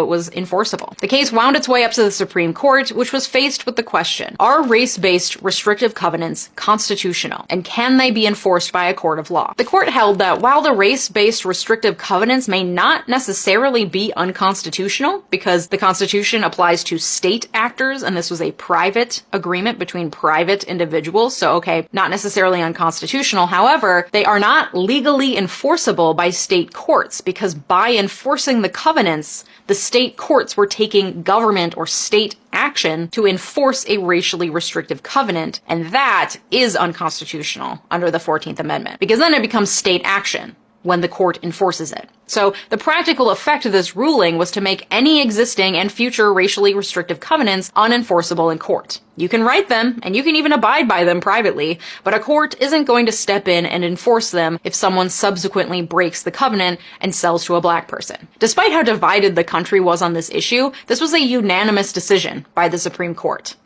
it was enforceable. The case wound its way up to the Supreme Court, which was faced with the question, are race-based restrictive covenants constitutional, and can they be enforced by a court of law? The court held that while the race-based restrictive covenants may not necessarily be unconstitutional, because the Constitution applies to state actors, and this was a private agreement between private individuals, so okay, not necessarily unconstitutional. However, they are not legally enforceable by state courts, because by enforcing the covenants, the state courts were taking government or state action to enforce a racially restrictive covenant, and that is unconstitutional under the 14th Amendment, because then it becomes state action when the court enforces it. So the practical effect of this ruling was to make any existing and future racially restrictive covenants unenforceable in court. You can write them, and you can even abide by them privately, but a court isn't going to step in and enforce them if someone subsequently breaks the covenant and sells to a black person. Despite how divided the country was on this issue, this was a unanimous decision by the Supreme Court.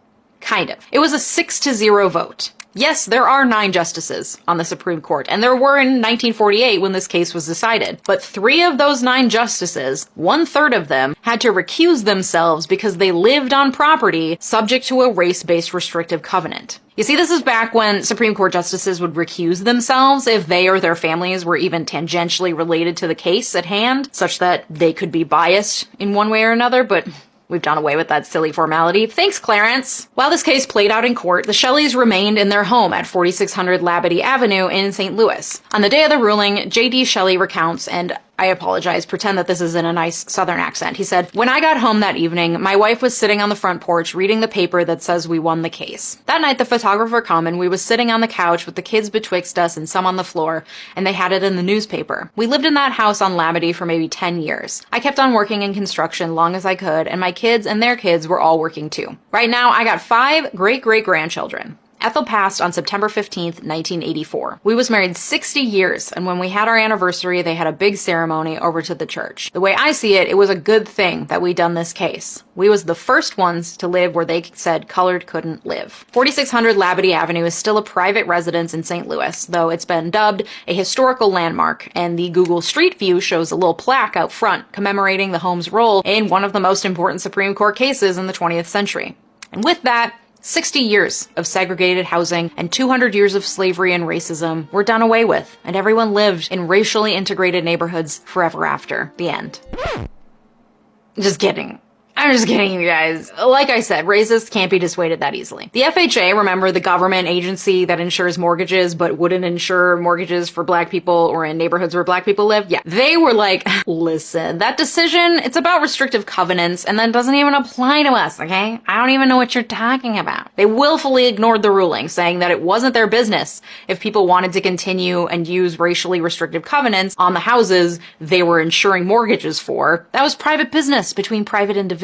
Kind of. It was a 6-0 vote. Yes, there are 9 justices on the Supreme Court, and there were in 1948 when this case was decided. But 3 of those 9 justices, 1/3 of them, had to recuse themselves because they lived on property subject to a race-based restrictive covenant. You see, this is back when Supreme Court justices would recuse themselves if they or their families were even tangentially related to the case at hand, such that they could be biased in one way or another, but we've done away with that silly formality. Thanks, Clarence. While this case played out in court, the Shelleys remained in their home at 4600 Labadie Avenue in St. Louis. On the day of the ruling, J.D. Shelley recounts, and I apologize, pretend that this is in a nice southern accent. He said, "When I got home that evening, my wife was sitting on the front porch reading the paper that says we won the case. That night the photographer come and we was sitting on the couch with the kids betwixt us and some on the floor, and they had it in the newspaper. We lived in that house on Labadie for maybe 10 years. I kept on working in construction long as I could, and my kids and their kids were all working too. Right now, I got 5 great-great-grandchildren. Ethel passed on September 15th, 1984. We was married 60 years, and when we had our anniversary, they had a big ceremony over to the church. The way I see it, it was a good thing that we done this case. We was the first ones to live where they said colored couldn't live." 4600 Labadie Avenue is still a private residence in St. Louis, though it's been dubbed a historical landmark, and the Google Street View shows a little plaque out front commemorating the home's role in one of the most important Supreme Court cases in the 20th century. And with that, 60 years of segregated housing and 200 years of slavery and racism were done away with, and everyone lived in racially integrated neighborhoods forever after. The end. Just kidding. I'm just kidding, you guys. Like I said, racists can't be dissuaded that easily. The FHA, remember the government agency that insures mortgages but wouldn't insure mortgages for black people or in neighborhoods where black people live? Yeah. They were like, listen, that decision, it's about restrictive covenants and that doesn't even apply to us, okay? I don't even know what you're talking about. They willfully ignored the ruling, saying that it wasn't their business if people wanted to continue and use racially restrictive covenants on the houses they were insuring mortgages for. That was private business between private individuals.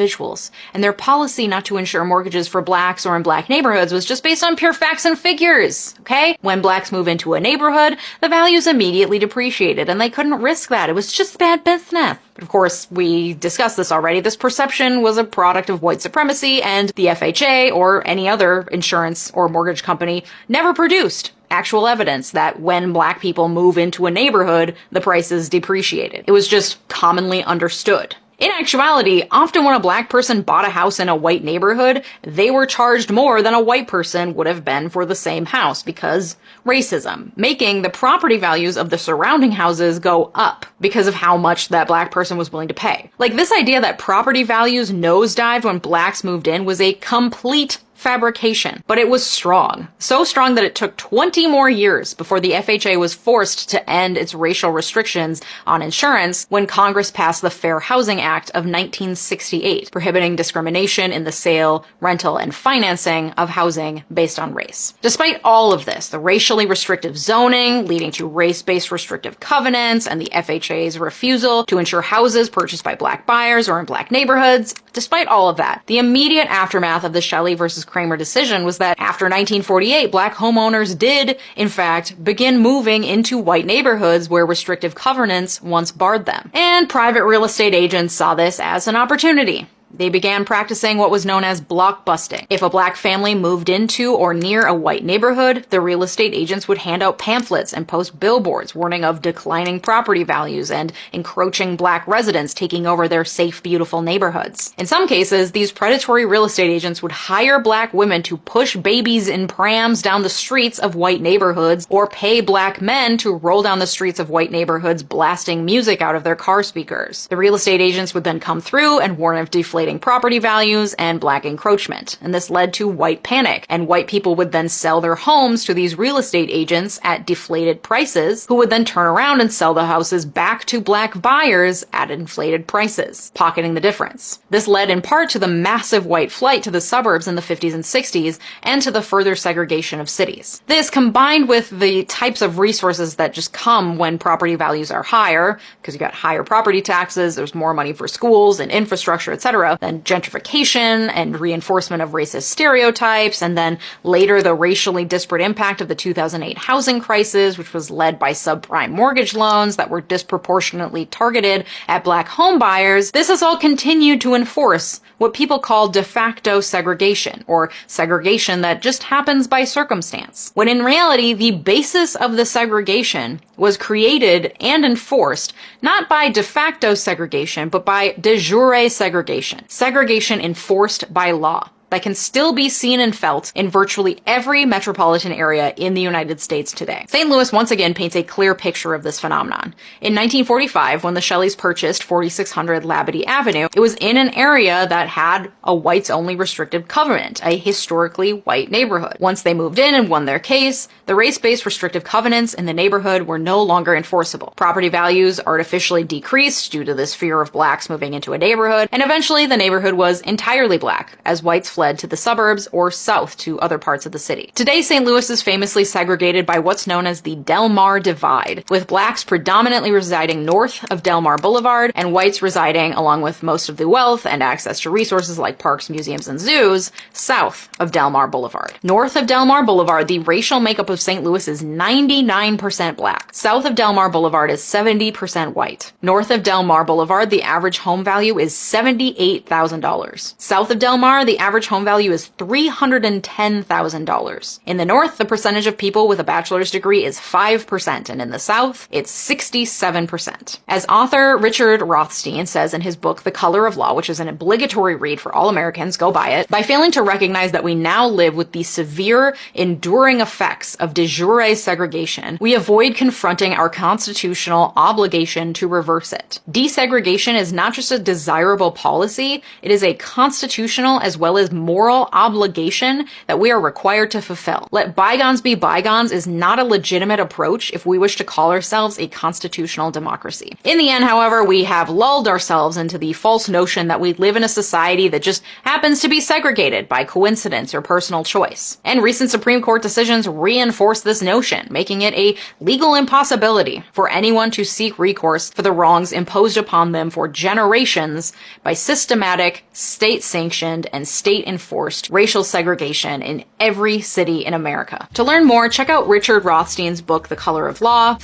And their policy not to insure mortgages for blacks or in black neighborhoods was just based on pure facts and figures, okay? When blacks move into a neighborhood, the value's immediately depreciated, and they couldn't risk that. It was just bad business. But of course, we discussed this already. This perception was a product of white supremacy, and the FHA or any other insurance or mortgage company never produced actual evidence that when black people move into a neighborhood, the price is depreciated. It was just commonly understood. In actuality, often when a black person bought a house in a white neighborhood, they were charged more than a white person would have been for the same house because racism, making the property values of the surrounding houses go up because of how much that black person was willing to pay. Like, this idea that property values nosedived when blacks moved in was a complete fabrication, but it was strong. So strong that it took 20 more years before the FHA was forced to end its racial restrictions on insurance when Congress passed the Fair Housing Act of 1968, prohibiting discrimination in the sale, rental, and financing of housing based on race. Despite all of this, the racially restrictive zoning leading to race-based restrictive covenants and the FHA's refusal to insure houses purchased by black buyers or in black neighborhoods, despite all of that, the immediate aftermath of the Shelley versus Kramer decision was that after 1948, black homeowners did, in fact, begin moving into white neighborhoods where restrictive covenants once barred them. And private real estate agents saw this as an opportunity. They began practicing what was known as blockbusting. If a black family moved into or near a white neighborhood, the real estate agents would hand out pamphlets and post billboards warning of declining property values and encroaching black residents taking over their safe, beautiful neighborhoods. In some cases, these predatory real estate agents would hire black women to push babies in prams down the streets of white neighborhoods, or pay black men to roll down the streets of white neighborhoods blasting music out of their car speakers. The real estate agents would then come through and warn of deflating property values and black encroachment, and this led to white panic, and white people would then sell their homes to these real estate agents at deflated prices, who would then turn around and sell the houses back to black buyers at inflated prices, pocketing the difference. This led in part to the massive white flight to the suburbs in the 50s and 60s, and to the further segregation of cities. This, combined with the types of resources that just come when property values are higher, because you got higher property taxes, there's more money for schools and infrastructure, etc., then gentrification and reinforcement of racist stereotypes, and then later the racially disparate impact of the 2008 housing crisis, which was led by subprime mortgage loans that were disproportionately targeted at black home buyers. This has all continued to enforce what people call de facto segregation, or segregation that just happens by circumstance, when in reality the basis of the segregation was created and enforced not by de facto segregation, but by de jure segregation. Segregation enforced by law that can still be seen and felt in virtually every metropolitan area in the United States today. St. Louis once again paints a clear picture of this phenomenon. In 1945, when the Shelleys purchased 4600 Labadie Avenue, it was in an area that had a whites-only restrictive covenant, a historically white neighborhood. Once they moved in and won their case, the race-based restrictive covenants in the neighborhood were no longer enforceable. Property values artificially decreased due to this fear of blacks moving into a neighborhood, and eventually the neighborhood was entirely black, as whites fled to the suburbs or south to other parts of the city. Today, St. Louis is famously segregated by what's known as the Del Mar Divide, with blacks predominantly residing north of Del Mar Boulevard and whites residing, along with most of the wealth and access to resources like parks, museums, and zoos, south of Del Mar Boulevard. North of Del Mar Boulevard, the racial makeup of St. Louis is 99% black. South of Del Mar Boulevard is 70% white. North of Del Mar Boulevard, the average home value is $78,000. South of Del Mar, the average home value is $310,000. In the north, the percentage of people with a bachelor's degree is 5%, and in the south, it's 67%. As author Richard Rothstein says in his book, The Color of Law, which is an obligatory read for all Americans, go buy it, by failing to recognize that we now live with the severe, enduring effects of de jure segregation, we avoid confronting our constitutional obligation to reverse it. Desegregation is not just a desirable policy, it is a constitutional as well as moral obligation that we are required to fulfill. Let bygones be bygones is not a legitimate approach if we wish to call ourselves a constitutional democracy. In the end, however, we have lulled ourselves into the false notion that we live in a society that just happens to be segregated by coincidence or personal choice. And recent Supreme Court decisions reinforce this notion, making it a legal impossibility for anyone to seek recourse for the wrongs imposed upon them for generations by systematic, state-sanctioned, and state-enforced racial segregation in every city in America. To learn more, check out Richard Rothstein's book, The Color of Law.